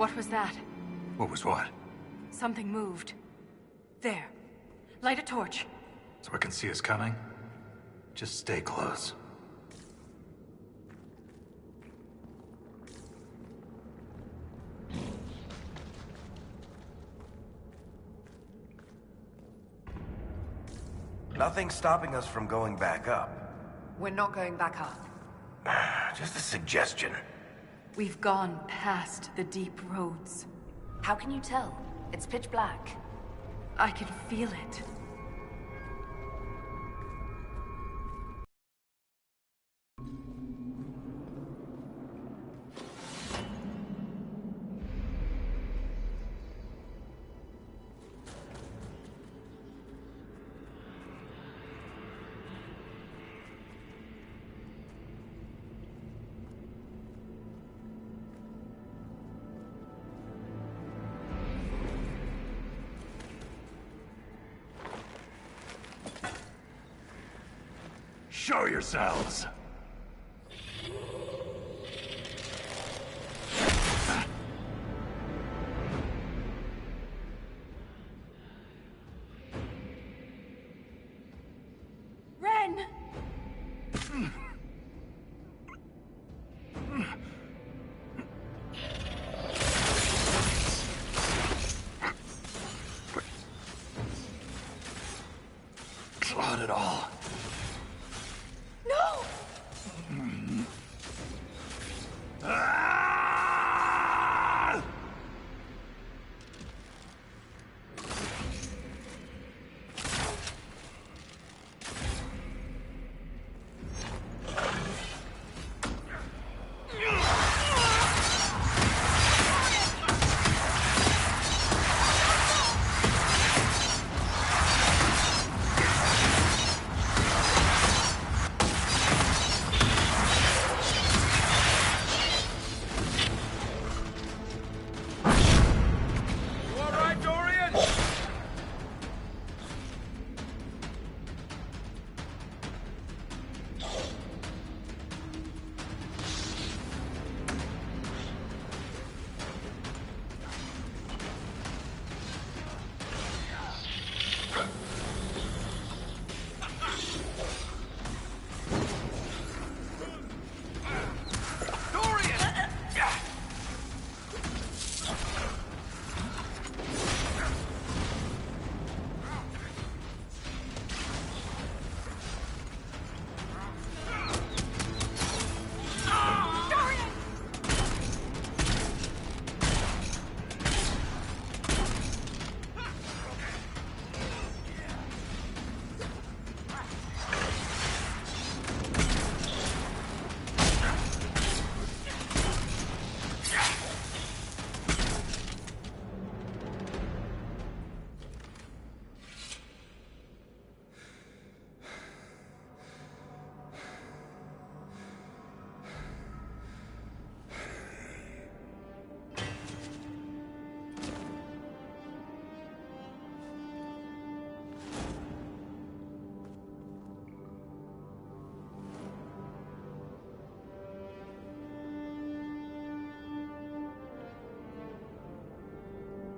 What was that? What was what? Something moved. There. Light a torch. So I can see us coming? Just stay close. Nothing's stopping us from going back up. We're not going back up. Just a suggestion. We've gone past the deep roads. How can you tell? It's pitch black. I can feel it. Show yourselves! Ren! Not at all. No!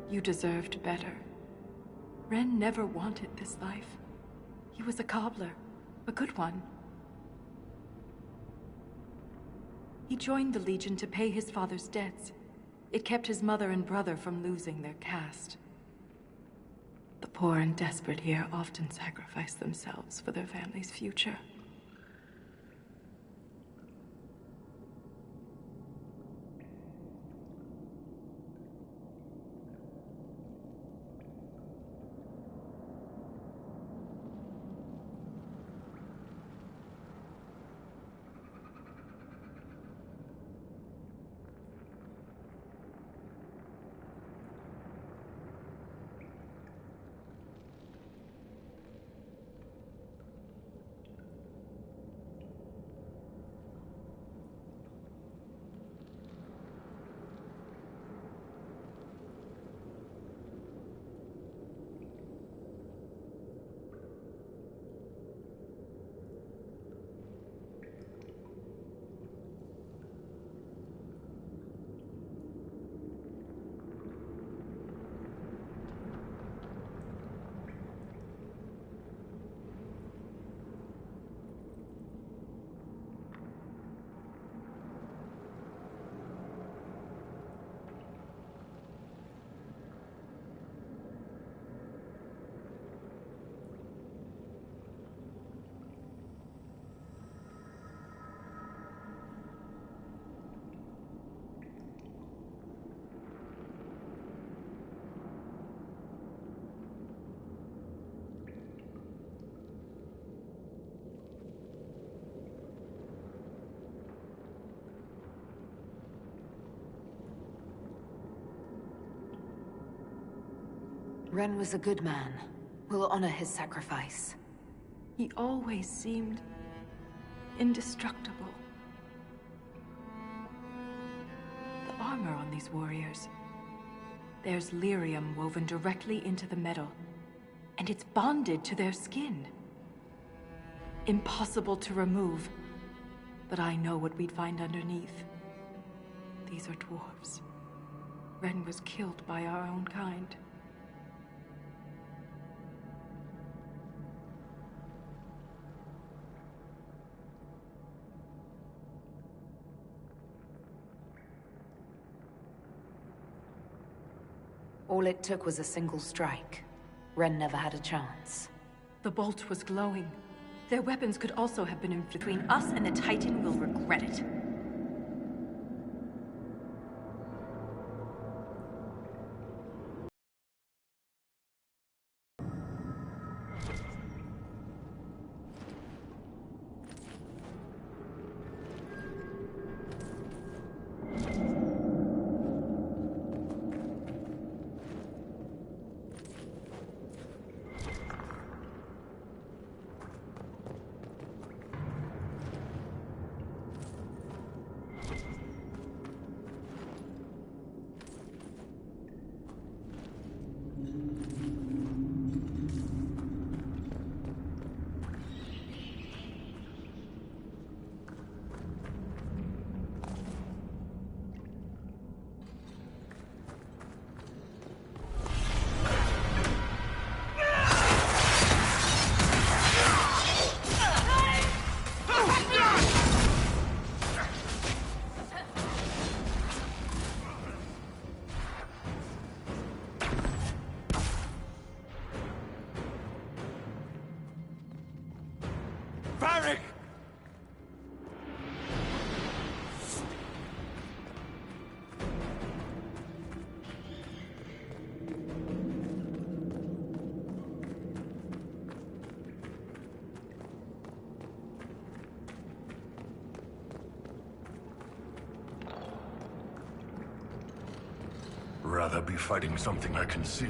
You deserved better. Ren never wanted this life. He was a cobbler, a good one. He joined the Legion to pay his father's debts. It kept his mother and brother from losing their caste. The poor and desperate here often sacrifice themselves for their family's future. Ren was a good man. We'll honor his sacrifice. He always seemed indestructible. The armor on these warriors. There's lyrium woven directly into the metal, and it's bonded to their skin. Impossible to remove, but I know what we'd find underneath. These are dwarves. Ren was killed by our own kind. All it took was a single strike. Ren never had a chance. The bolt was glowing. Their weapons could also have been in between us and the Titan. Will regret it. Rather be fighting something I can see.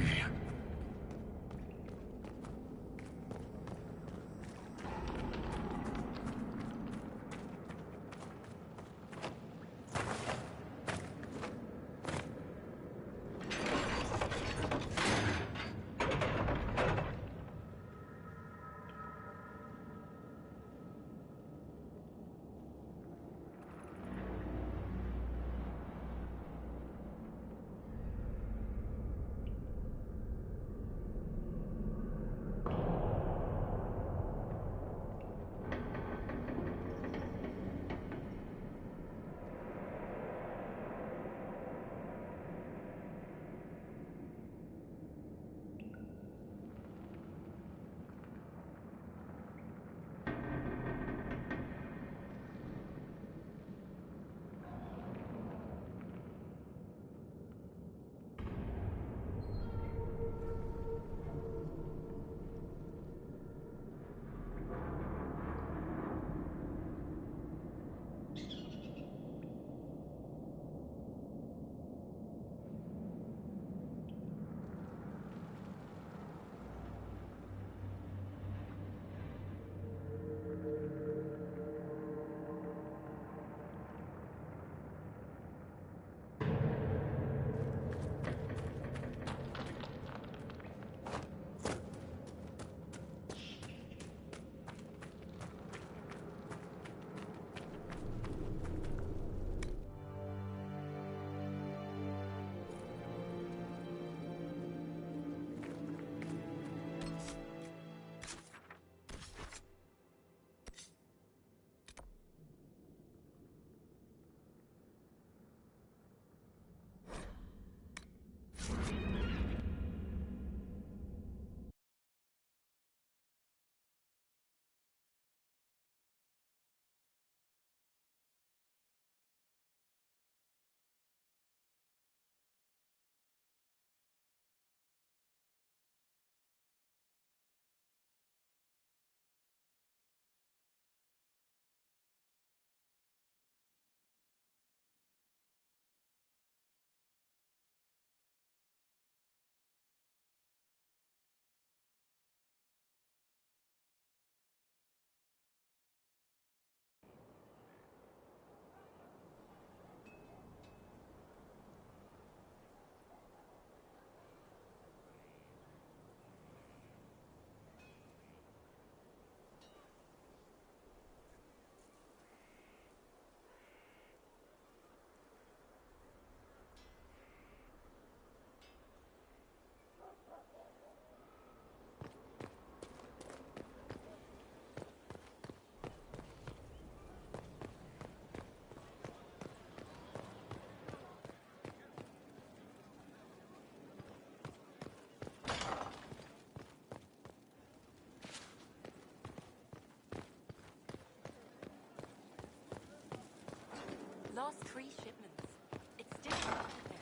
lost 3 shipments. It's still out there.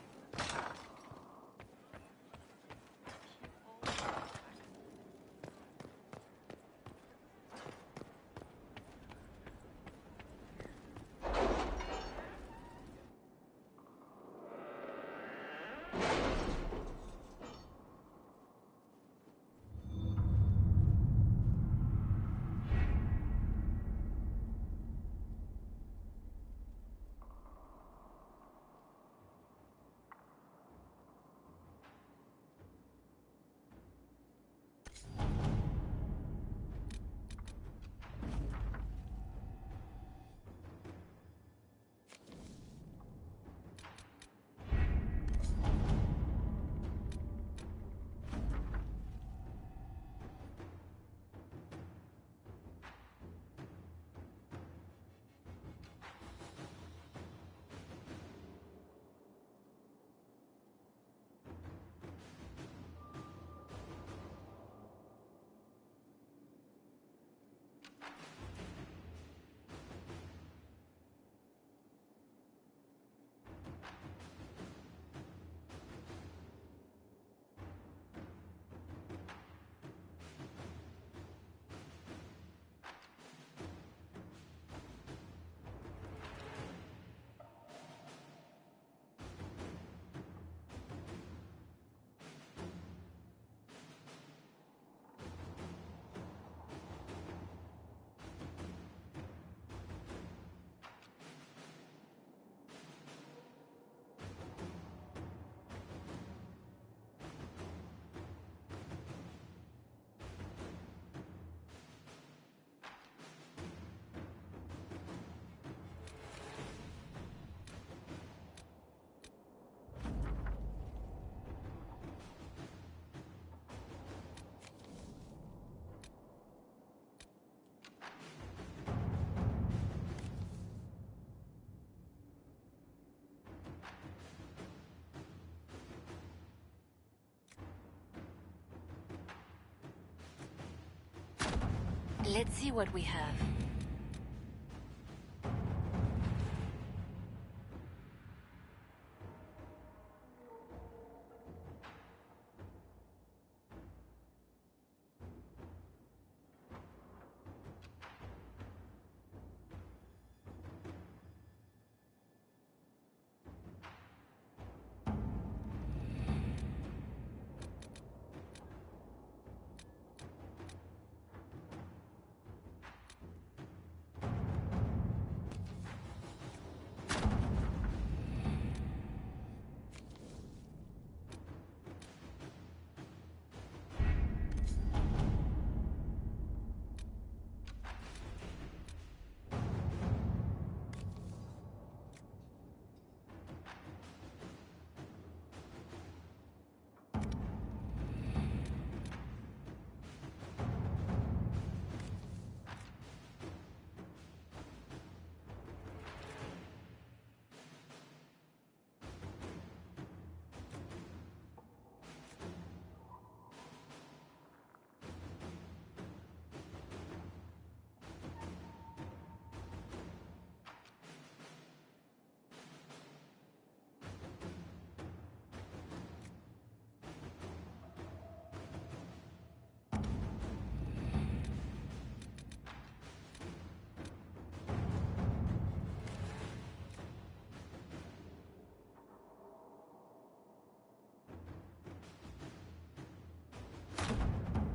Let's see what we have.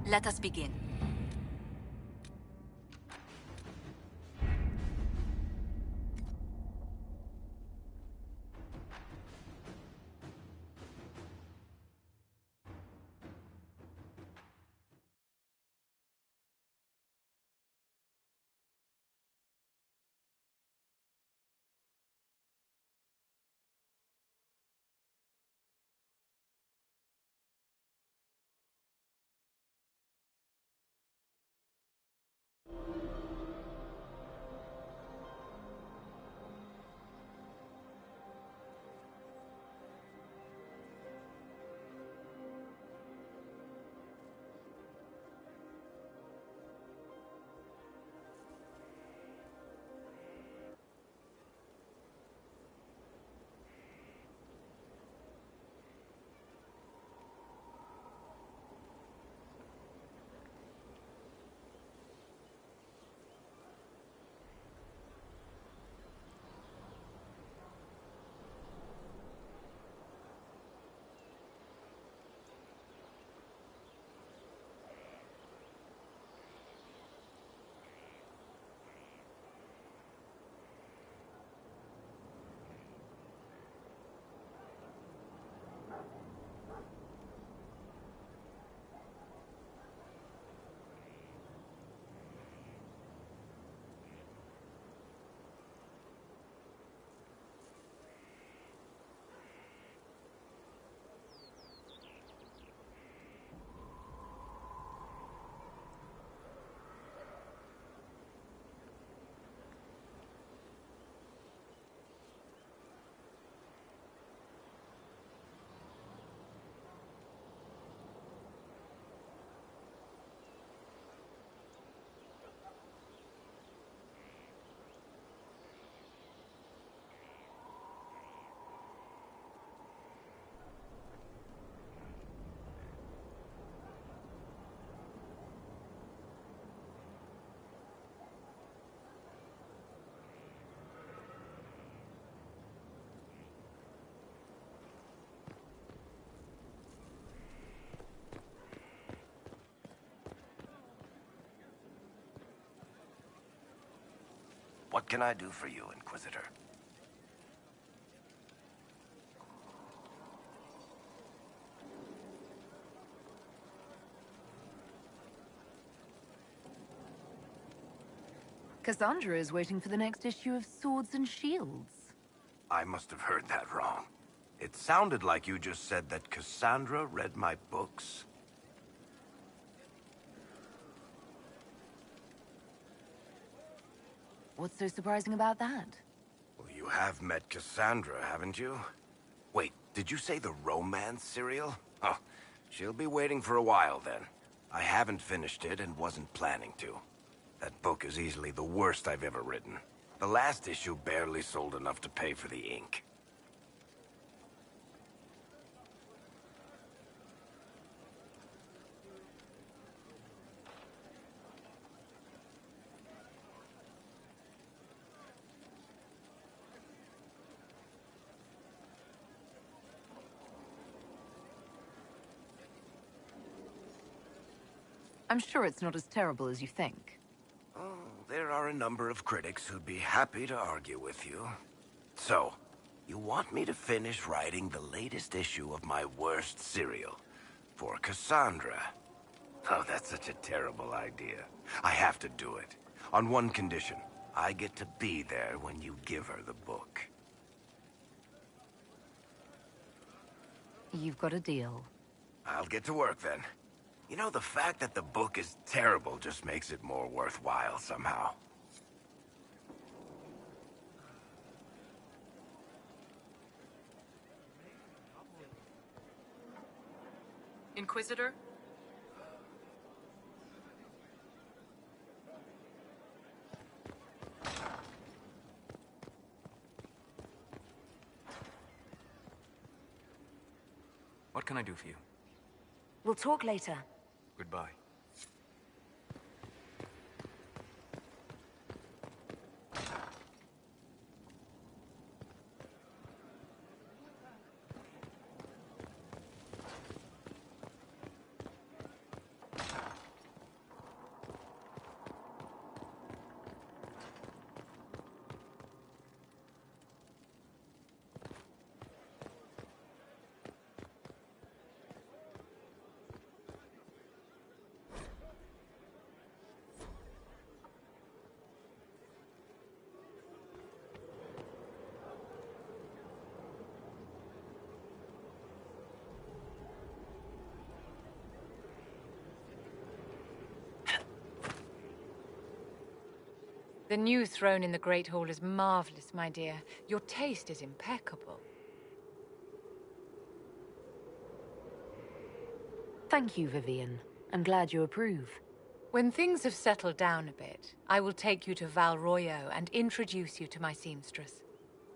Let us begin. What can I do for you, Inquisitor? Cassandra is waiting for the next issue of Swords and Shields. I must have heard that wrong. It sounded like you just said that Cassandra read my books. What's so surprising about that? Well, you have met Cassandra, haven't you? Wait, did you say the romance serial? Oh, she'll be waiting for a while then. I haven't finished it and wasn't planning to. That book is easily the worst I've ever written. The last issue barely sold enough to pay for the ink. I'm sure it's not as terrible as you think. Oh, there are a number of critics who'd be happy to argue with you. So, you want me to finish writing the latest issue of my worst serial for Cassandra? Oh, that's such a terrible idea. I have to do it. On one condition. I get to be there when you give her the book. You've got a deal. I'll get to work then. You know, the fact that the book is terrible just makes it more worthwhile somehow. Inquisitor? What can I do for you? We'll talk later. Goodbye. The new throne in the Great Hall is marvelous, my dear. Your taste is impeccable. Thank you, Vivian. I'm glad you approve. When things have settled down a bit, I will take you to Val Royo and introduce you to my seamstress.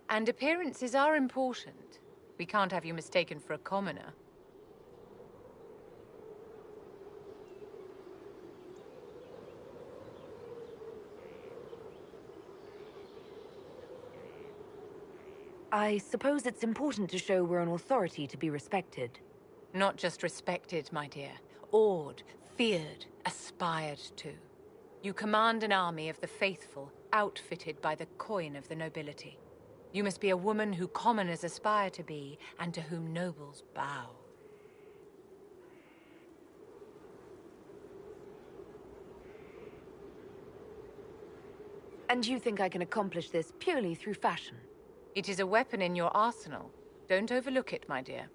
And appearances are important. We can't have you mistaken for a commoner. I suppose it's important to show we're an authority to be respected. Not just respected, my dear. Awed, feared, aspired to. You command an army of the faithful, outfitted by the coin of the nobility. You must be a woman who commoners aspire to be, and to whom nobles bow. And you think I can accomplish this purely through fashion? It is a weapon in your arsenal. Don't overlook it, my dear.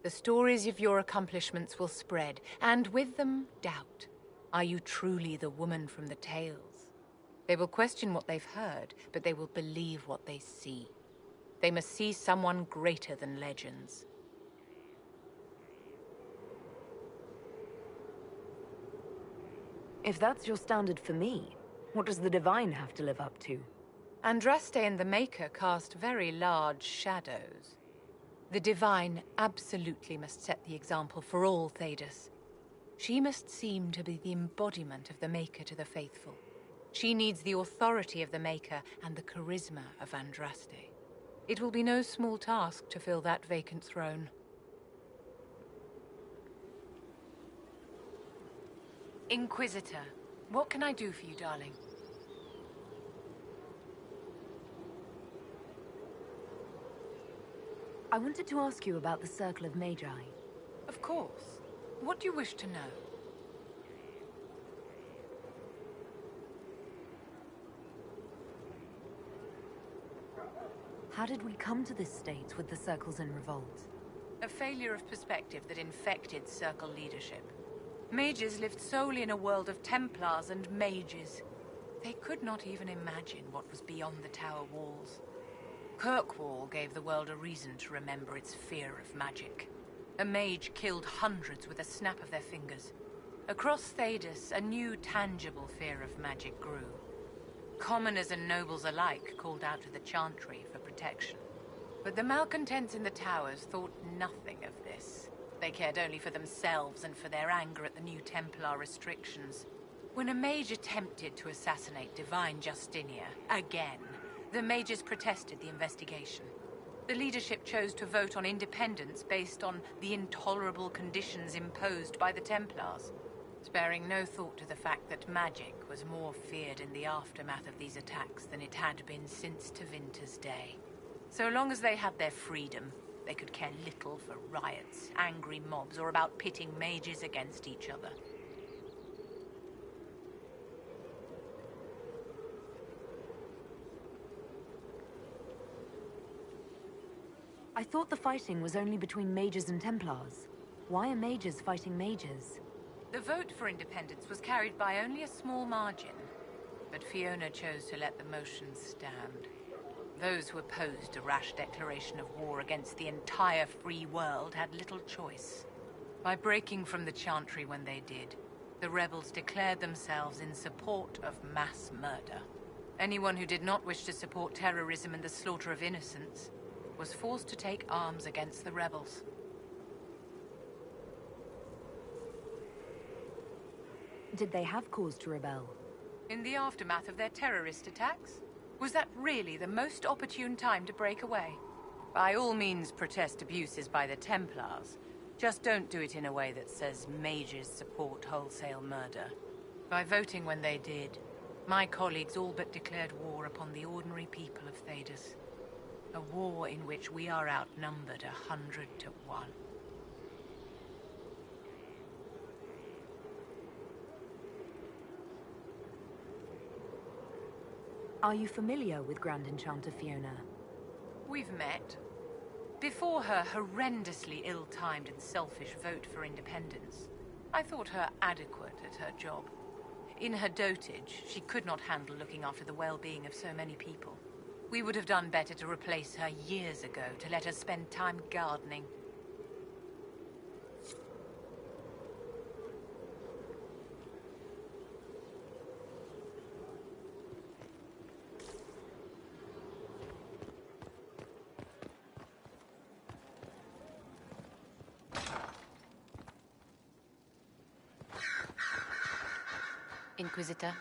The stories of your accomplishments will spread, and with them, doubt. Are you truly the woman from the tales? They will question what they've heard, but they will believe what they see. They must see someone greater than legends. If that's your standard for me, what does the Divine have to live up to? Andraste and the Maker cast very large shadows. The Divine absolutely must set the example for all Thedas. She must seem to be the embodiment of the Maker to the faithful. She needs the authority of the Maker and the charisma of Andraste. It will be no small task to fill that vacant throne. Inquisitor, what can I do for you, darling? I wanted to ask you about the Circle of Magi. Of course. What do you wish to know? How did we come to this state with the Circles in revolt? A failure of perspective that infected Circle leadership. Mages lived solely in a world of Templars and mages. They could not even imagine what was beyond the tower walls. Kirkwall gave the world a reason to remember its fear of magic. A mage killed hundreds with a snap of their fingers. Across Thedas, a new tangible fear of magic grew. Commoners and nobles alike called out to the Chantry for protection. But the malcontents in the towers thought nothing of this. They cared only for themselves and for their anger at the new Templar restrictions. When a mage attempted to assassinate Divine Justinia, again, the mages protested the investigation. The leadership chose to vote on independence based on the intolerable conditions imposed by the Templars, sparing no thought to the fact that magic was more feared in the aftermath of these attacks than it had been since Tevinter's day. So long as they had their freedom, they could care little for riots, angry mobs, or about pitting mages against each other. I thought the fighting was only between mages and Templars. Why are mages fighting mages? The vote for independence was carried by only a small margin, but Fiona chose to let the motion stand. Those who opposed a rash declaration of war against the entire free world had little choice. By breaking from the Chantry when they did, the rebels declared themselves in support of mass murder. Anyone who did not wish to support terrorism and the slaughter of innocents was forced to take arms against the rebels. Did they have cause to rebel? In the aftermath of their terrorist attacks? Was that really the most opportune time to break away? By all means protest abuses by the Templars. Just don't do it in a way that says mages support wholesale murder. By voting when they did, my colleagues all but declared war upon the ordinary people of Thedas. A war in which we are outnumbered 100 to 1. Are you familiar with Grand Enchanter Fiona? We've met. Before her horrendously ill-timed and selfish vote for independence, I thought her adequate at her job. In her dotage, she could not handle looking after the well-being of so many people. We would have done better to replace her years ago, to let her spend time gardening. Inquisitor.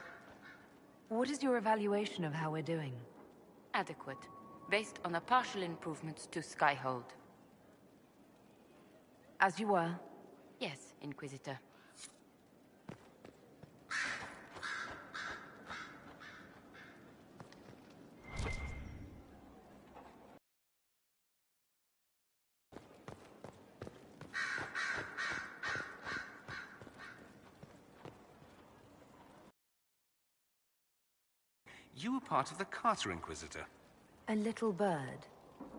What is your evaluation of how we're doing? Adequate. Based on the partial improvements to Skyhold. As you were? Yes, Inquisitor. You were part of the Carta, Inquisitor. A little bird.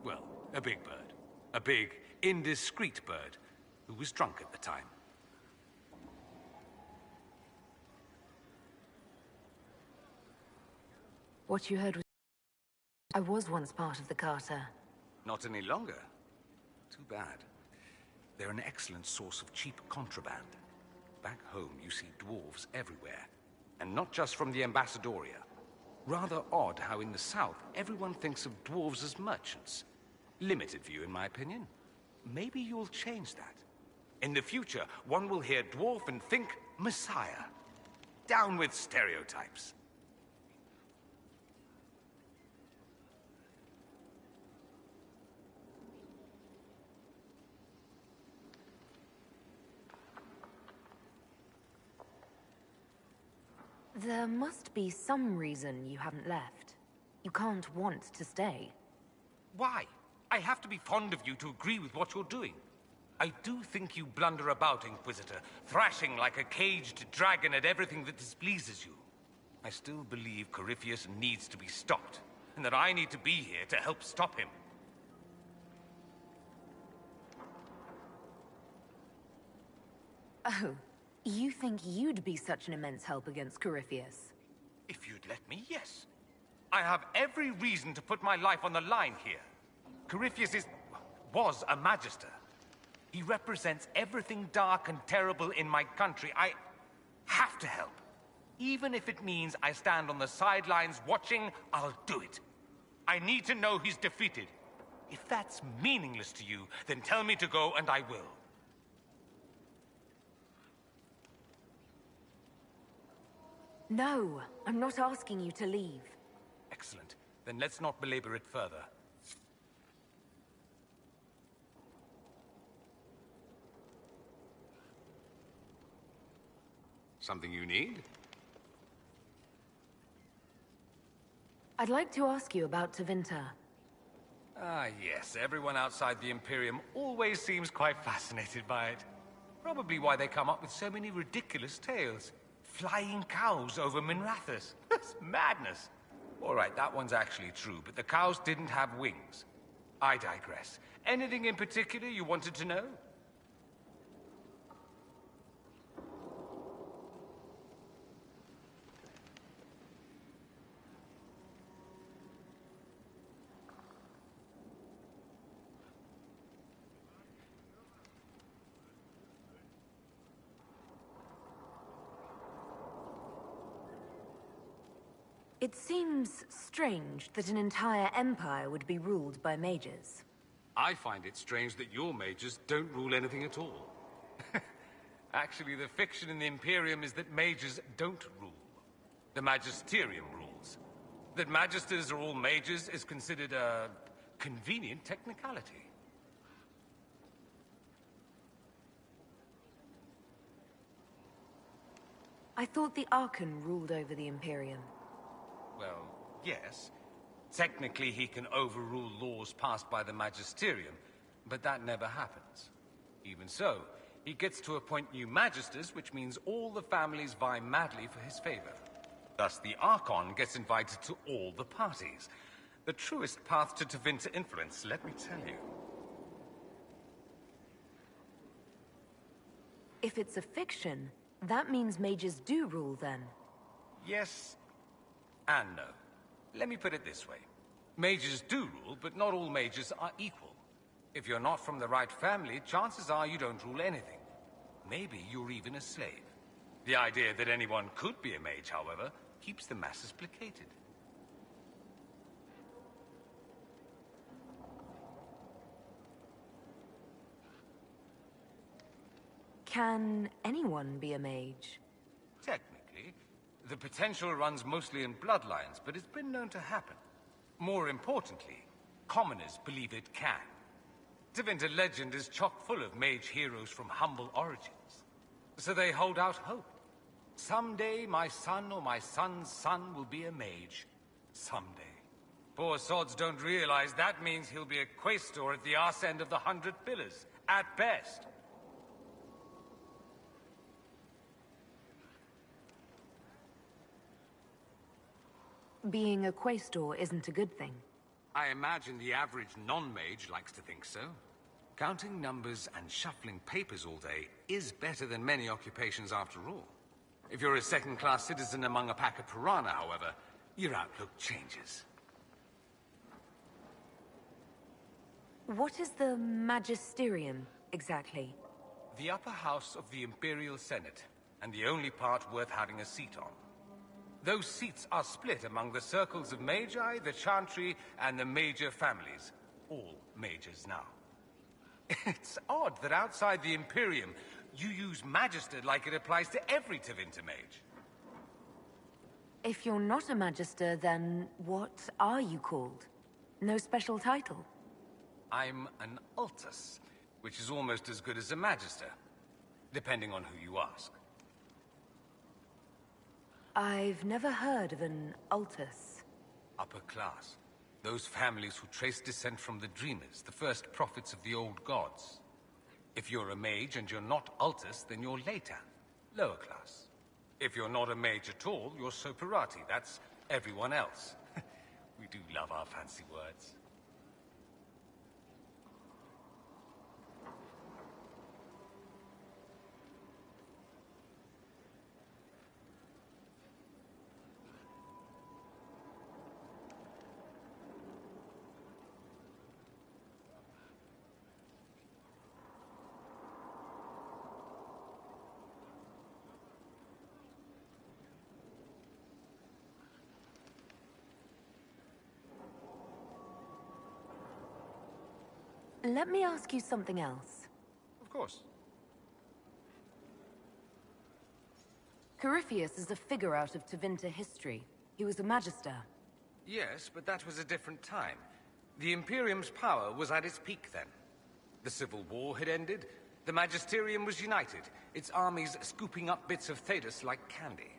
Well, a big bird. A big, indiscreet bird who was drunk at the time. What you heard was... I was once part of the Carta. Not any longer. Too bad. They're an excellent source of cheap contraband. Back home, you see dwarves everywhere. And not just from the Ambassadoria. Rather odd how in the south, everyone thinks of dwarves as merchants. Limited view, in my opinion. Maybe you'll change that. In the future, one will hear dwarf and think Messiah. Down with stereotypes. There must be some reason you haven't left. You can't want to stay. Why? I have to be fond of you to agree with what you're doing. I do think you blunder about, Inquisitor, thrashing like a caged dragon at everything that displeases you. I still believe Corypheus needs to be stopped, and that I need to be here to help stop him. Oh, you think you'd be such an immense help against Corypheus? If you'd let me, yes. I have every reason to put my life on the line here. Corypheus was a Magister. He represents everything dark and terrible in my country. I have to help. Even if it means I stand on the sidelines watching, I'll do it. I need to know he's defeated. If that's meaningless to you, then tell me to go and I will. No, I'm not asking you to leave. Excellent. Then let's not belabor it further. Something you need? I'd like to ask you about Tevinter. Ah, yes. Everyone outside the Imperium always seems quite fascinated by it. Probably why they come up with so many ridiculous tales. Flying cows over Minrathous. That's madness. All right, that one's actually true, but the cows didn't have wings. I digress. Anything in particular you wanted to know? It seems strange that an entire empire would be ruled by mages. I find it strange that your mages don't rule anything at all. Actually, the fiction in the Imperium is that mages don't rule. The Magisterium rules. That magisters are all mages is considered a convenient technicality. I thought the Archon ruled over the Imperium. Well, yes. Technically, he can overrule laws passed by the Magisterium, but that never happens. Even so, he gets to appoint new Magisters, which means all the families vie madly for his favor. Thus, the Archon gets invited to all the parties. The truest path to Tevinter influence, let me tell you. If it's a fiction, that means mages do rule then. Yes and no. Let me put it this way. Mages do rule, but not all mages are equal. If you're not from the right family, chances are you don't rule anything. Maybe you're even a slave. The idea that anyone could be a mage, however, keeps the masses placated. Can anyone be a mage? Technically. The potential runs mostly in bloodlines, but it's been known to happen. More importantly, commoners believe it can. Tevinter legend is chock full of mage heroes from humble origins. So they hold out hope. Someday my son or my son's son will be a mage. Someday. Poor sods don't realize that means he'll be a quaestor at the arse end of the 100 Pillars, at best. Being a quaestor isn't a good thing. I imagine the average non-mage likes to think so. Counting numbers and shuffling papers all day is better than many occupations after all. If you're a second-class citizen among a pack of piranha, however, your outlook changes. What is the Magisterium, exactly? The upper house of the Imperial Senate, and the only part worth having a seat on. Those seats are split among the circles of Magi, the Chantry, and the major families. All mages now. It's odd that outside the Imperium, you use Magister like it applies to every Tevinter mage. If you're not a Magister, then what are you called? No special title? I'm an Altus, which is almost as good as a Magister, depending on who you ask. I've never heard of an Altus. Upper class. Those families who trace descent from the Dreamers, the first prophets of the old gods. If you're a mage and you're not Altus, then you're later, lower class. If you're not a mage at all, you're Soparati. That's everyone else. We do love our fancy words. Let me ask you something else. Of course. Corypheus is a figure out of Tevinter history. He was a magister. Yes, but that was a different time. The Imperium's power was at its peak then. The Civil War had ended. The Magisterium was united, its armies scooping up bits of Thedas like candy.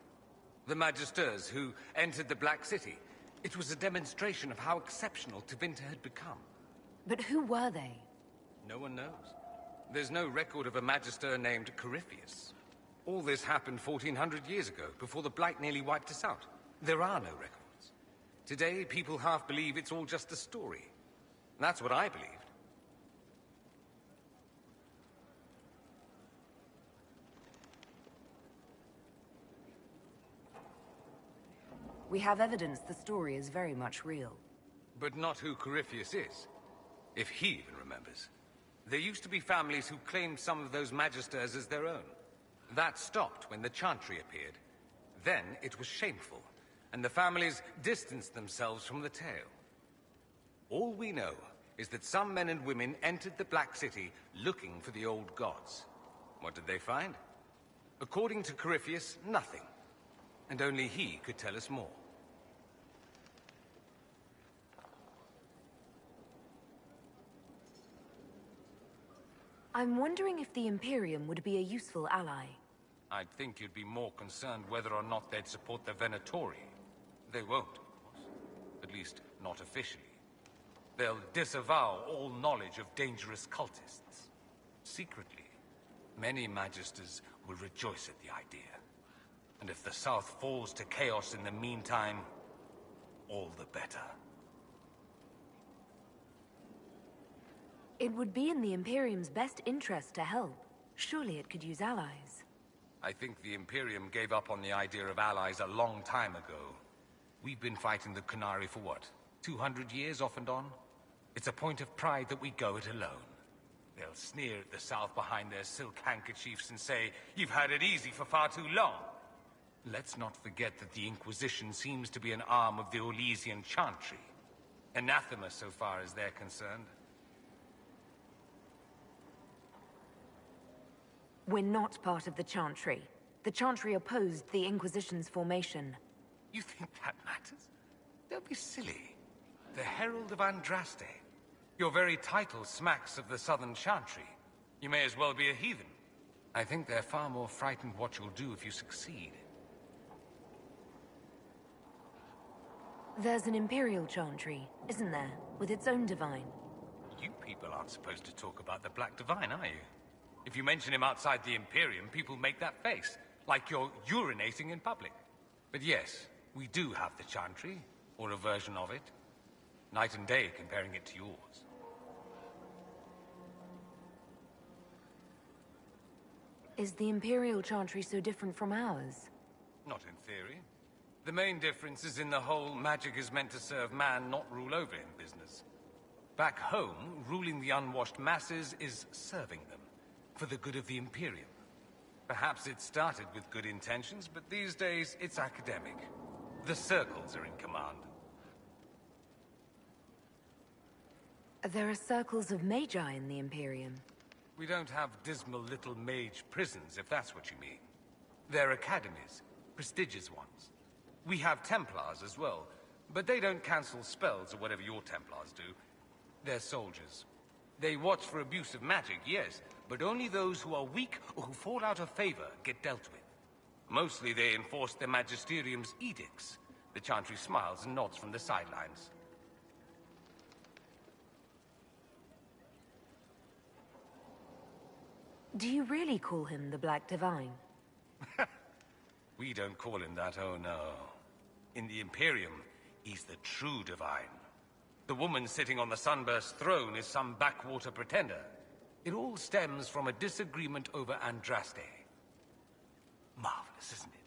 The Magisters who entered the Black City. It was a demonstration of how exceptional Tevinter had become. But who were they? No one knows. There's no record of a Magister named Corypheus. All this happened 1400 years ago, before the Blight nearly wiped us out. There are no records. Today, people half believe it's all just a story. That's what I believed. We have evidence the story is very much real. But not who Corypheus is. If he even remembers. There used to be families who claimed some of those Magisters as their own. That stopped when the Chantry appeared. Then it was shameful, and the families distanced themselves from the tale. All we know is that some men and women entered the Black City looking for the old gods. What did they find? According to Corypheus, nothing. And only he could tell us more. I'm wondering if the Imperium would be a useful ally. I'd think you'd be more concerned whether or not they'd support the Venatori. They won't, of course. At least, not officially. They'll disavow all knowledge of dangerous cultists. Secretly, many Magisters will rejoice at the idea. And if the South falls to chaos in the meantime, all the better. It would be in the Imperium's best interest to help. Surely it could use allies. I think the Imperium gave up on the idea of allies a long time ago. We've been fighting the Qunari for what? 200 years off and on? It's a point of pride that we go it alone. They'll sneer at the South behind their silk handkerchiefs and say, "You've had it easy for far too long." Let's not forget that the Inquisition seems to be an arm of the Orlesian Chantry. Anathema so far as they're concerned. We're not part of the Chantry. The Chantry opposed the Inquisition's formation. You think that matters? Don't be silly. The Herald of Andraste. Your very title smacks of the Southern Chantry. You may as well be a heathen. I think they're far more frightened what you'll do if you succeed. There's an Imperial Chantry, isn't there? With its own divine. You people aren't supposed to talk about the Black Divine, are you? If you mention him outside the Imperium, people make that face, like you're urinating in public. But yes, we do have the Chantry, or a version of it. Night and day comparing it to yours. Is the Imperial Chantry so different from ours? Not in theory. The main difference is in the whole magic is meant to serve man, not rule over him business. Back home, ruling the unwashed masses is serving them. For the good of the Imperium. Perhaps it started with good intentions, but these days it's academic. The circles are in command. There are circles of magi in the Imperium. We don't have dismal little mage prisons, if that's what you mean. They're academies, prestigious ones. We have Templars as well, but they don't cancel spells or whatever your Templars do. They're soldiers. They watch for abuse of magic, yes, but only those who are weak or who fall out of favor get dealt with. Mostly they enforce the Magisterium's edicts. The Chantry smiles and nods from the sidelines. Do you really call him the Black Divine? We don't call him that, oh no. In the Imperium, he's the true Divine. The woman sitting on the Sunburst throne is some backwater pretender. It all stems from a disagreement over Andraste. Marvelous, isn't it?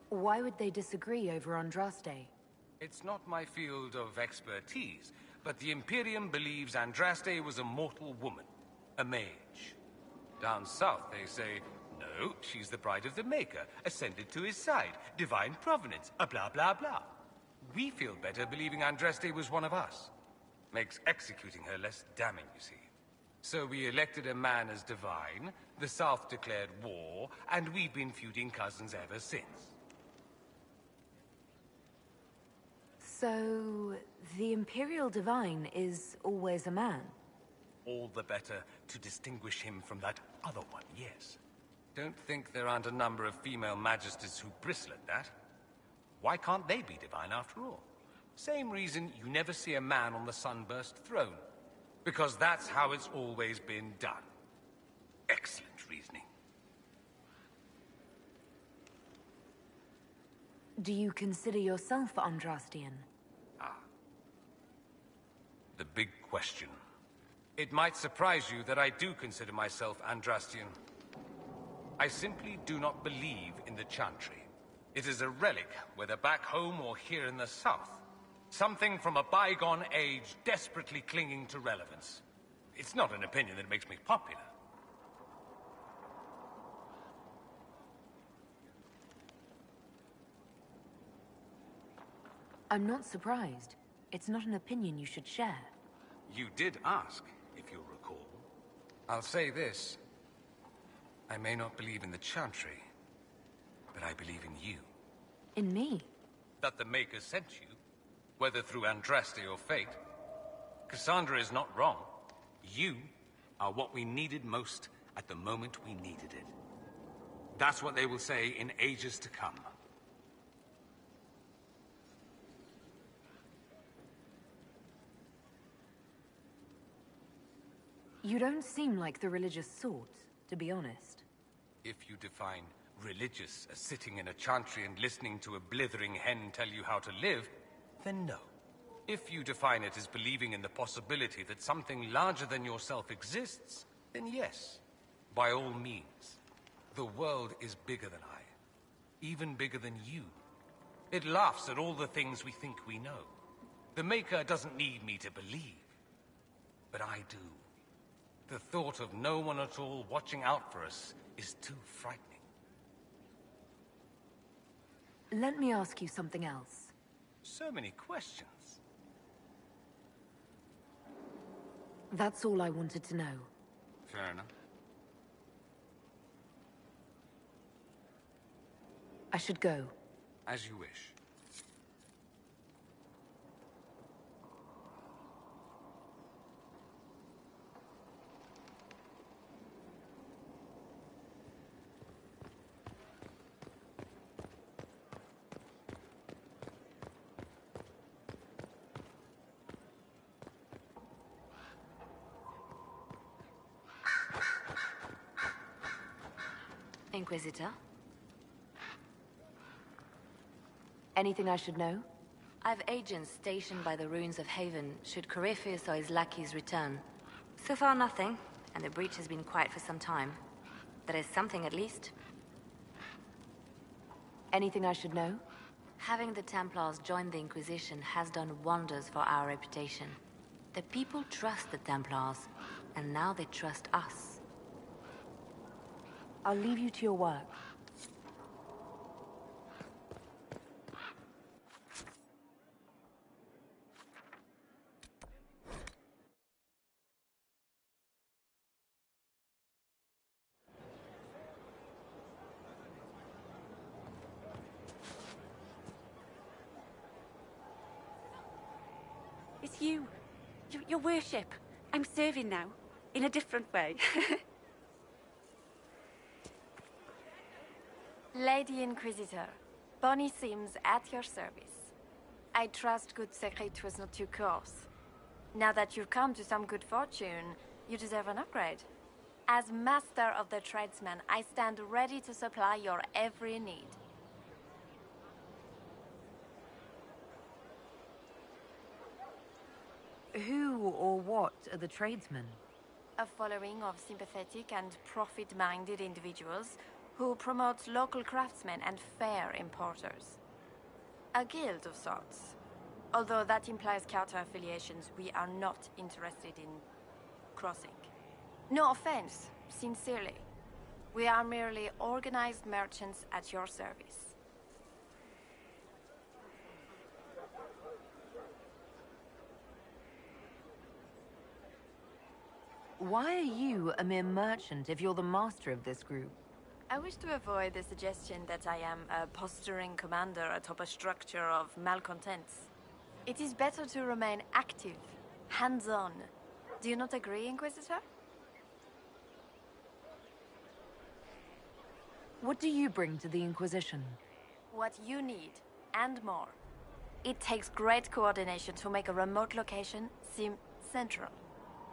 Why would they disagree over Andraste? It's not my field of expertise, but the Imperium believes Andraste was a mortal woman, a mage. Down south, they say, no, she's the bride of the Maker, ascended to his side, divine provenance, a blah blah blah. We feel better believing Andraste was one of us. Makes executing her less damning, you see. So we elected a man as divine, the South declared war, and we've been feuding cousins ever since. So, the Imperial Divine is always a man? All the better to distinguish him from that other one, yes. Don't think there aren't a number of female magisters who bristle at that. Why can't they be divine after all? Same reason you never see a man on the Sunburst throne. Because that's how it's always been done. Excellent reasoning. Do you consider yourself Andrastian? The big question. It might surprise you that I do consider myself Andrastian. I simply do not believe in the Chantry. It is a relic, whether back home or here in the South. Something from a bygone age desperately clinging to relevance. It's not an opinion that makes me popular. I'm not surprised. It's not an opinion you should share. You did ask, if you'll recall. I'll say this. I may not believe in the Chantry, but I believe in you. In me? That the Maker sent you, whether through Andraste or fate. Cassandra is not wrong. You are what we needed most at the moment we needed it. That's what they will say in ages to come. You don't seem like the religious sort, to be honest. If you define religious as sitting in a chantry and listening to a blithering hen tell you how to live, then no. If you define it as believing in the possibility that something larger than yourself exists, then yes, by all means. The world is bigger than I, even bigger than you. It laughs at all the things we think we know. The Maker doesn't need me to believe, but I do. The thought of no one at all watching out for us is too frightening. Let me ask you something else. So many questions. That's all I wanted to know. Fair enough. I should go. As you wish. Inquisitor? Anything I should know? I've agents stationed by the ruins of Haven should Corypheus or his lackeys return. So far nothing, and the breach has been quiet for some time. There is something at least. Anything I should know? Having the Templars join the Inquisition has done wonders for our reputation. The people trust the Templars, and now they trust us. I'll leave you to your work. It's you. Your worship. I'm serving now. In a different way. Lady Inquisitor, Bonnie Sims at your service. I trust good secret was not too coarse. Now that you've come to some good fortune, you deserve an upgrade. As master of the tradesman, I stand ready to supply your every need. Who or what are the tradesmen? A following of sympathetic and profit-minded individuals who promote local craftsmen and fair importers. A guild of sorts. Although that implies Carta affiliations we are not interested in crossing. No offense, sincerely. We are merely organized merchants at your service. Why are you a mere merchant if you're the master of this group? I wish to avoid the suggestion that I am a posturing commander atop a structure of malcontents. It is better to remain active, hands-on. Do you not agree, Inquisitor? What do you bring to the Inquisition? What you need, and more. It takes great coordination to make a remote location seem central.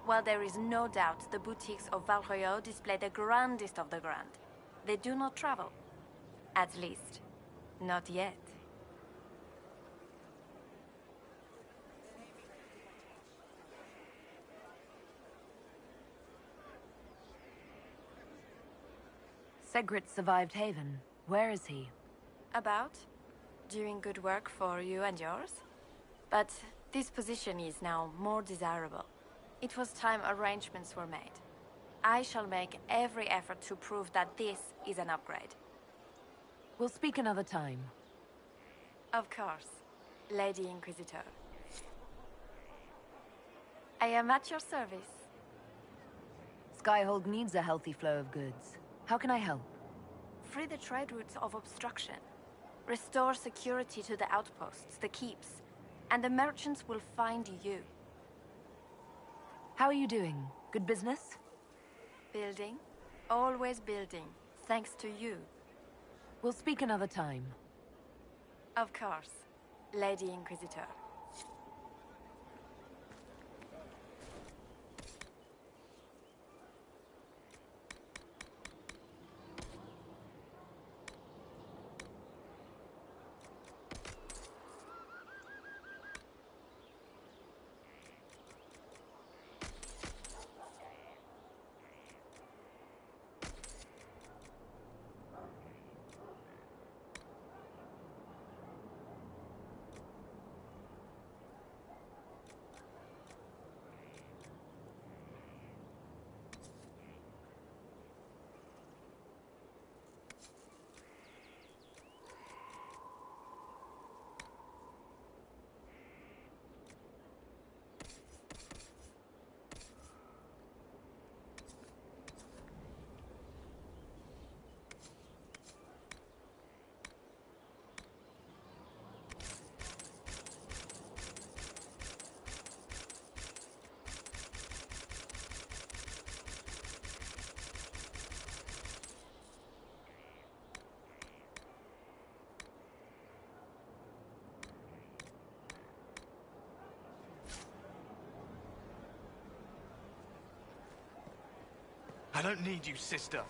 While there is no doubt the boutiques of Valroyo display the grandest of the grand, they do not travel. At least, not yet. Segrit survived Haven. Where is he? About? Doing good work for you and yours? But this position is now more desirable. It was time arrangements were made. I shall make every effort to prove that this is an upgrade. We'll speak another time. Of course, Lady Inquisitor. I am at your service. Skyhold needs a healthy flow of goods. How can I help? Free the trade routes of obstruction. Restore security to the outposts, the keeps, and the merchants will find you. How are you doing? Good business? Building. Always building. Thanks to you. We'll speak another time. Of course, Lady Inquisitor. I don't need you, sister.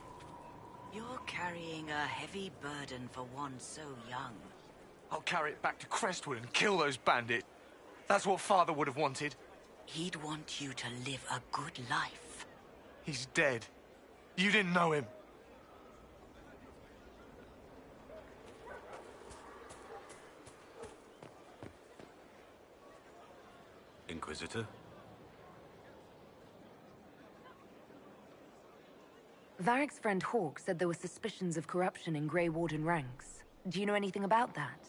You're carrying a heavy burden for one so young. I'll carry it back to Crestwood and kill those bandits. That's what Father would have wanted. He'd want you to live a good life. He's dead. You didn't know him. Inquisitor? Varric's friend Hawk said there were suspicions of corruption in Grey Warden ranks. Do you know anything about that?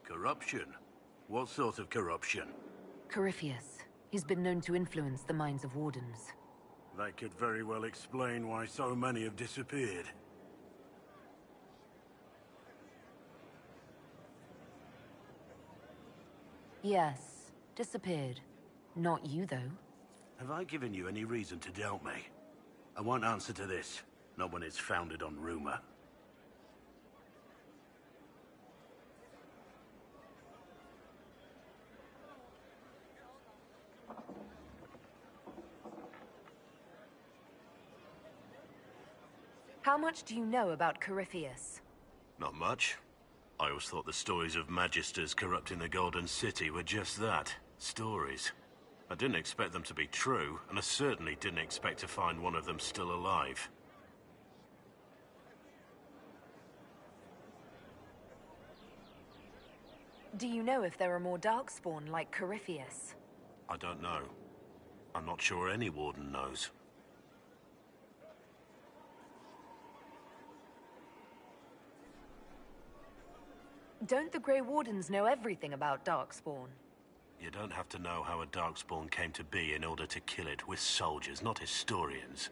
Corruption? What sort of corruption? Corypheus. He's been known to influence the minds of Wardens. That could very well explain why so many have disappeared. Yes, disappeared. Not you, though. Have I given you any reason to doubt me? I want answer to this, not when it's founded on rumor. How much do you know about Corypheus? Not much. I always thought the stories of Magisters corrupting the Golden City were just that. Stories. I didn't expect them to be true, and I certainly didn't expect to find one of them still alive. Do you know if there are more Darkspawn like Corypheus? I don't know. I'm not sure any Warden knows. Don't the Grey Wardens know everything about Darkspawn? You don't have to know how a Darkspawn came to be in order to kill it. We're soldiers, not historians.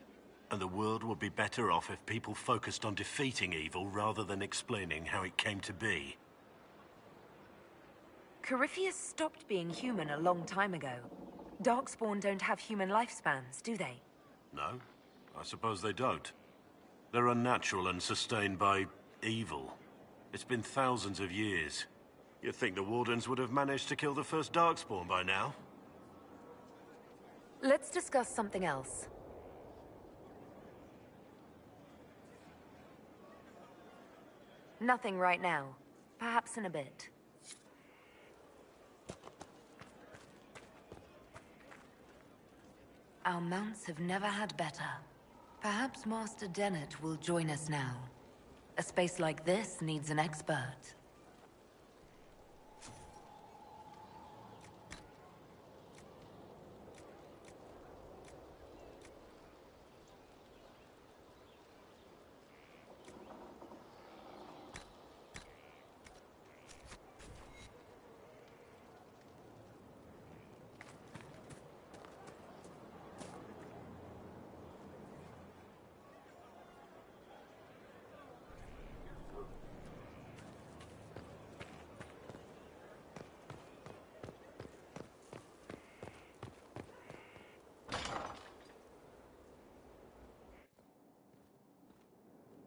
And the world would be better off if people focused on defeating evil rather than explaining how it came to be. Corypheus stopped being human a long time ago. Darkspawn don't have human lifespans, do they? No, I suppose they don't. They're unnatural and sustained by evil. It's been thousands of years. You'd think the Wardens would have managed to kill the first Darkspawn by now. Let's discuss something else. Nothing right now. Perhaps in a bit. Our mounts have never had better. Perhaps Master Dennett will join us now. A space like this needs an expert.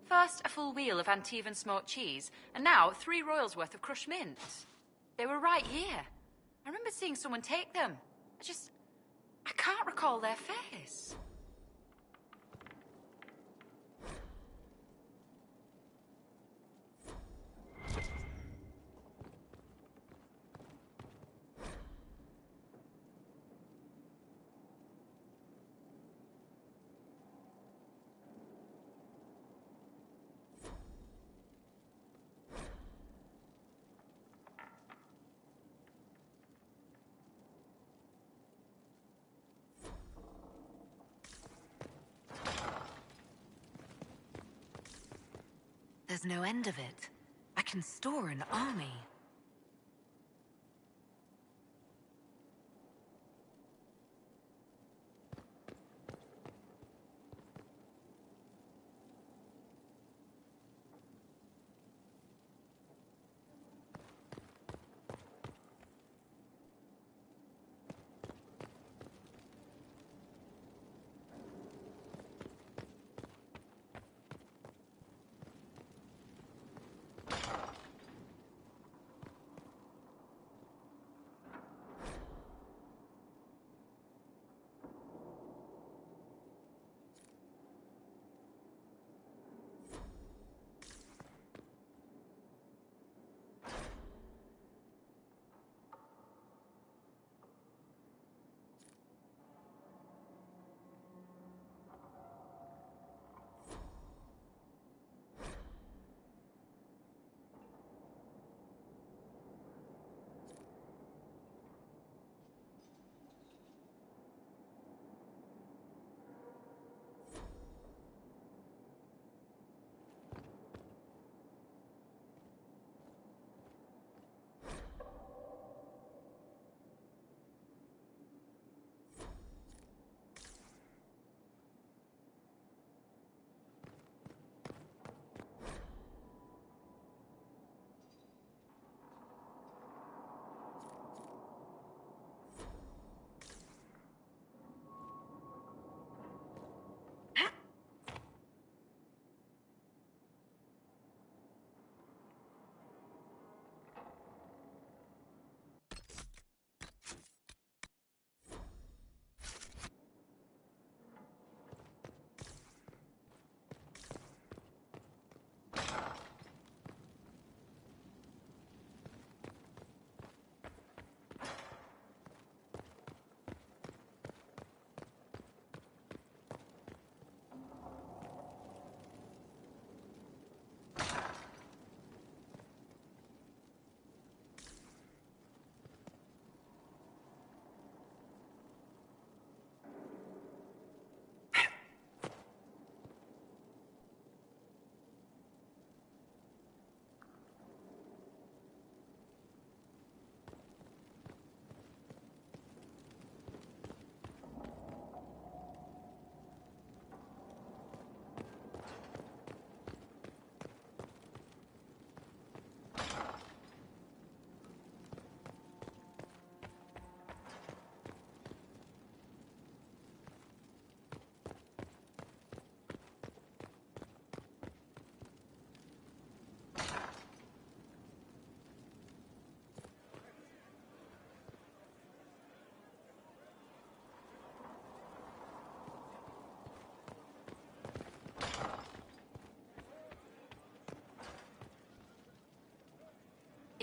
First, a full wheel of Antivan smoked cheese, and now 3 royals worth of crushed mint. They were right here. I remember seeing someone take them. I can't recall their face. There's no end of it. I can store an army.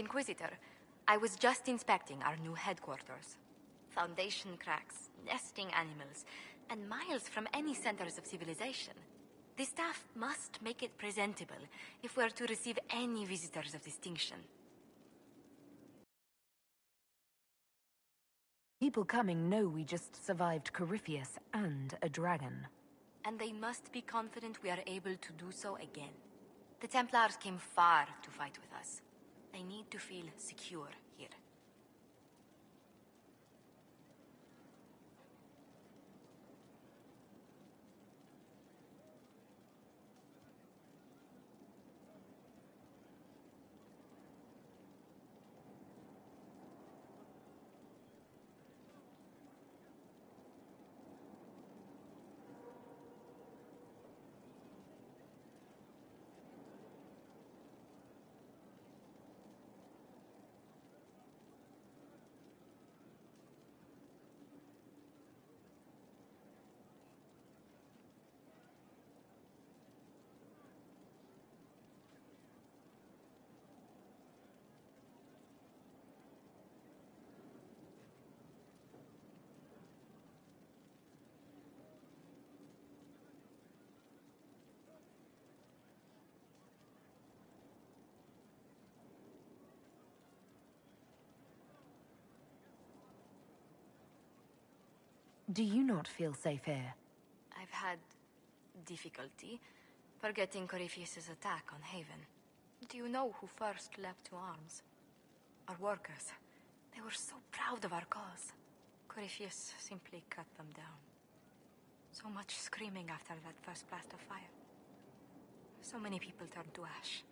Inquisitor. I was just inspecting our new headquarters. Foundation cracks, nesting animals, and miles from any centers of civilization. The staff must make it presentable if we're to receive any visitors of distinction. People coming know we just survived Corypheus and a dragon. And they must be confident we are able to do so again. The Templars came far to fight with us. They need to feel secure here. Do you not feel safe here? I've had difficulty forgetting Corypheus' attack on Haven. Do you know who first leapt to arms? Our workers. They were so proud of our cause. Corypheus simply cut them down. So much screaming after that first blast of fire. So many people turned to ash.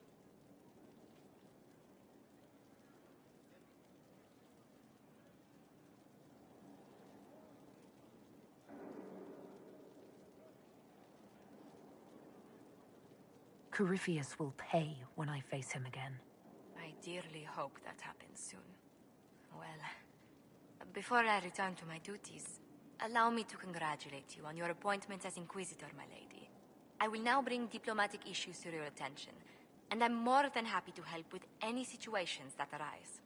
Corypheus will pay when I face him again. I dearly hope that happens soon. Well, before I return to my duties, allow me to congratulate you on your appointment as Inquisitor, my lady. I will now bring diplomatic issues to your attention, and I'm more than happy to help with any situations that arise.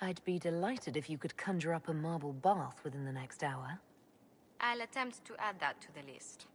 I'd be delighted if you could conjure up a marble bath within the next hour. I'll attempt to add that to the list.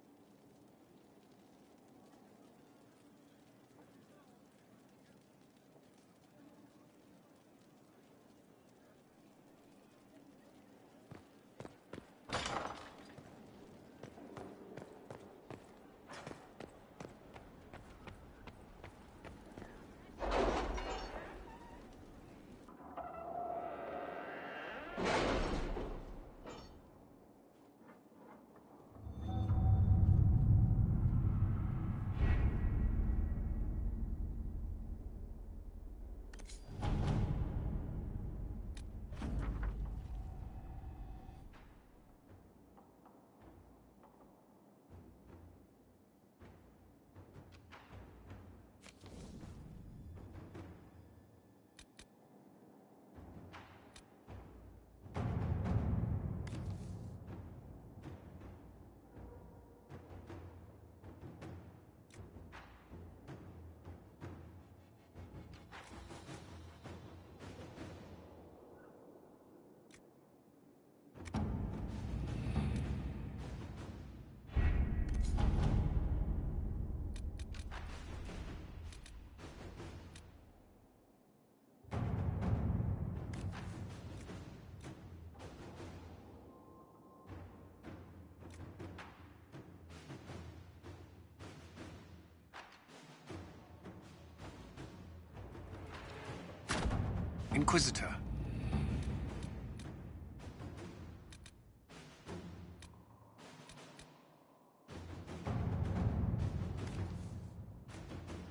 Inquisitor.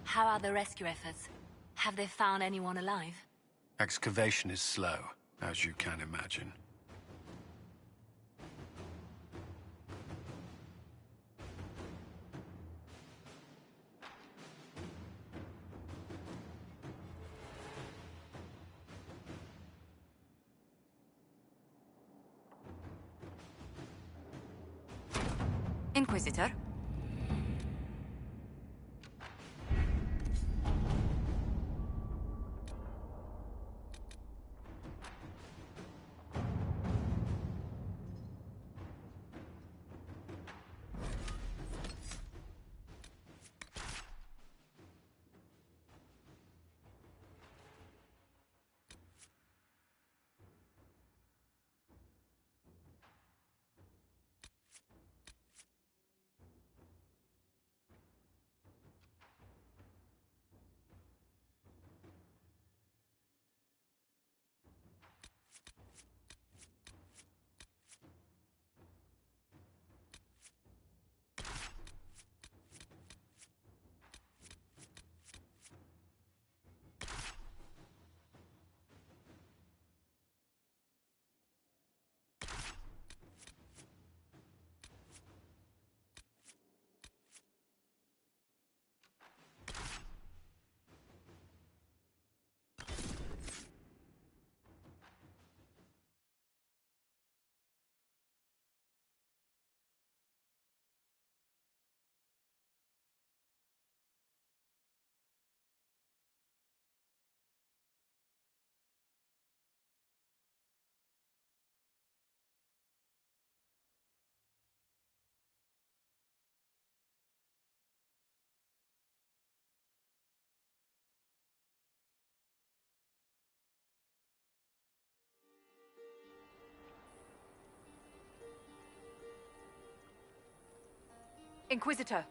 How are the rescue efforts? Have they found anyone alive? Excavation is slow, as you can imagine. Inquisitor? Inquisitor.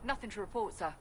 Nothing to report, sir.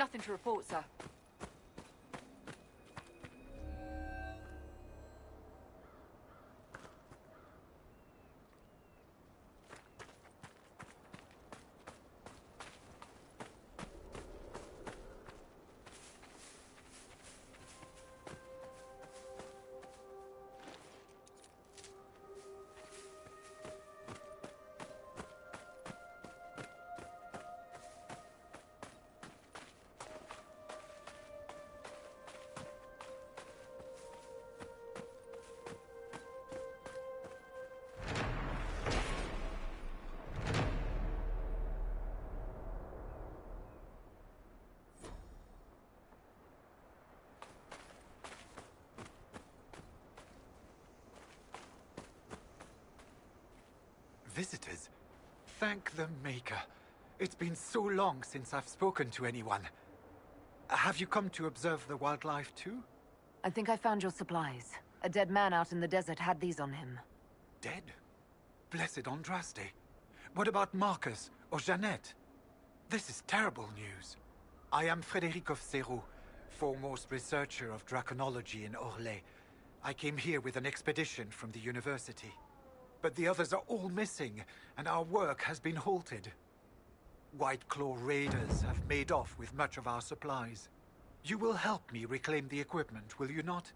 Nothing to report, sir. Visitors? Thank the Maker. It's been so long since I've spoken to anyone. Have you come to observe the wildlife too? I think I found your supplies. A dead man out in the desert had these on him. Dead? Blessed Andraste. What about Marcus or Jeannette? This is terrible news. I am Frédéric of Serrault, foremost researcher of draconology in Orlais. I came here with an expedition from the university. But the others are all missing, and our work has been halted. White Claw raiders have made off with much of our supplies. You will help me reclaim the equipment, will you not?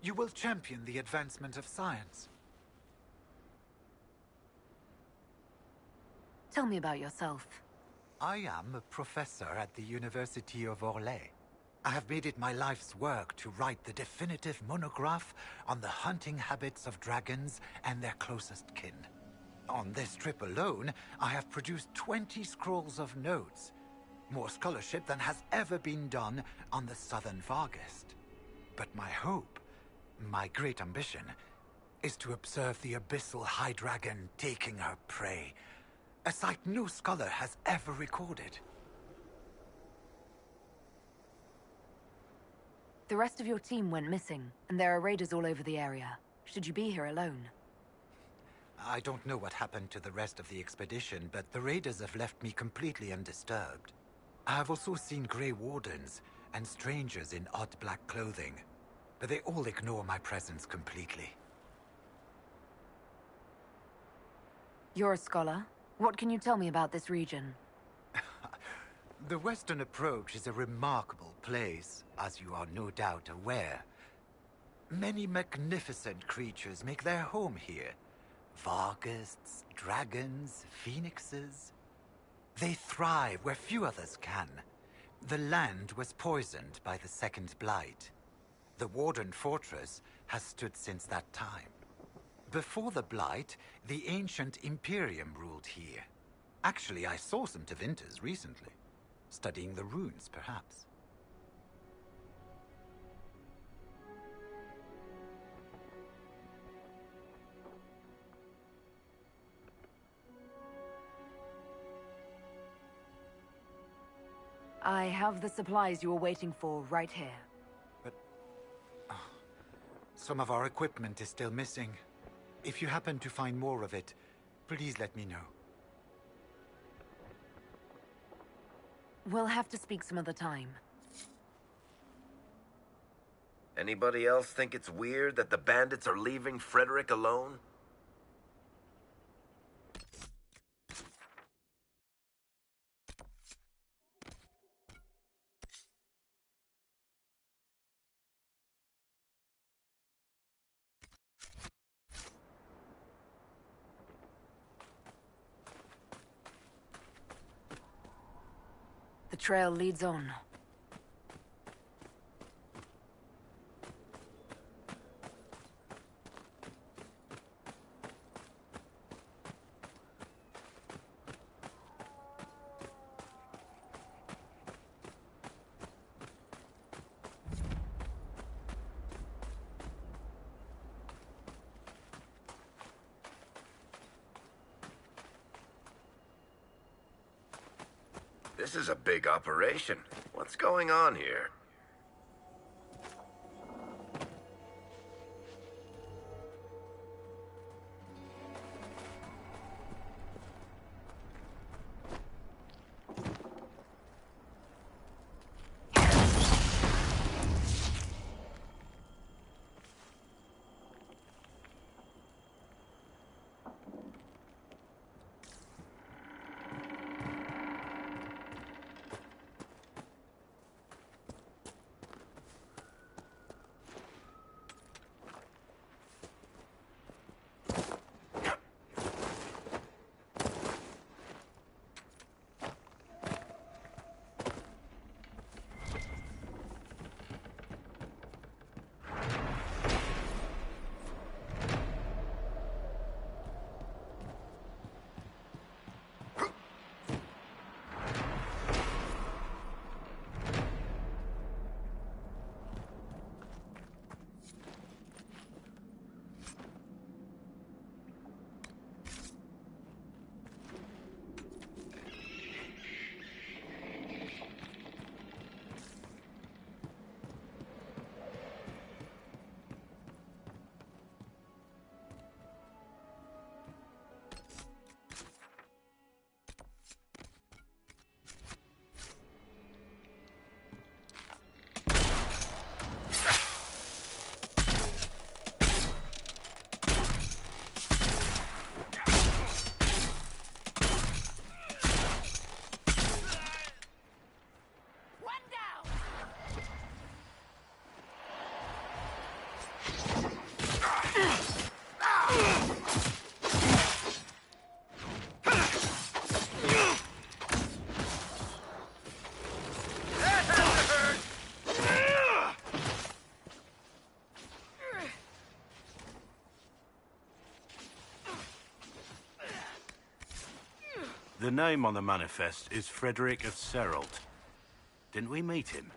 You will champion the advancement of science. Tell me about yourself. I am a professor at the University of Orlais. I have made it my life's work to write the definitive monograph on the hunting habits of dragons and their closest kin. On this trip alone, I have produced 20 scrolls of notes. More scholarship than has ever been done on the Southern Vargest. But my hope, my great ambition, is to observe the abyssal high dragon taking her prey. A sight no scholar has ever recorded. The rest of your team went missing, and there are raiders all over the area. Should you be here alone? I don't know what happened to the rest of the expedition, but the raiders have left me completely undisturbed. I have also seen Grey Wardens and strangers in odd black clothing, but they all ignore my presence completely. You're a scholar. What can you tell me about this region? The Western Approach is a remarkable place, as you are no doubt aware. Many magnificent creatures make their home here. Vargests, dragons, phoenixes. They thrive where few others can. The land was poisoned by the Second Blight. The Warden Fortress has stood since that time. Before the Blight, the ancient Imperium ruled here. Actually, I saw some Tevinters recently. Studying the runes, perhaps. I have the supplies you were waiting for right here. But... some of our equipment is still missing. If you happen to find more of it, please let me know. We'll have to speak some other time. Anybody else think it's weird that the bandits are leaving Frederick alone? The trail leads on. This is a big operation. What's going on here? The name on the manifest is Frederick of Seralt. Didn't we meet him?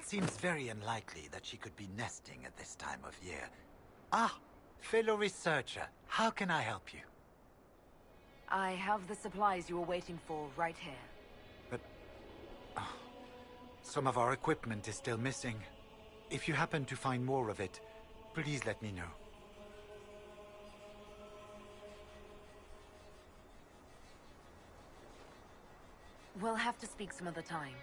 It seems very unlikely that she could be nesting at this time of year. Ah, fellow researcher, how can I help you? I have the supplies you were waiting for right here. But... some of our equipment is still missing. If you happen to find more of it, please let me know. We'll have to speak some other time.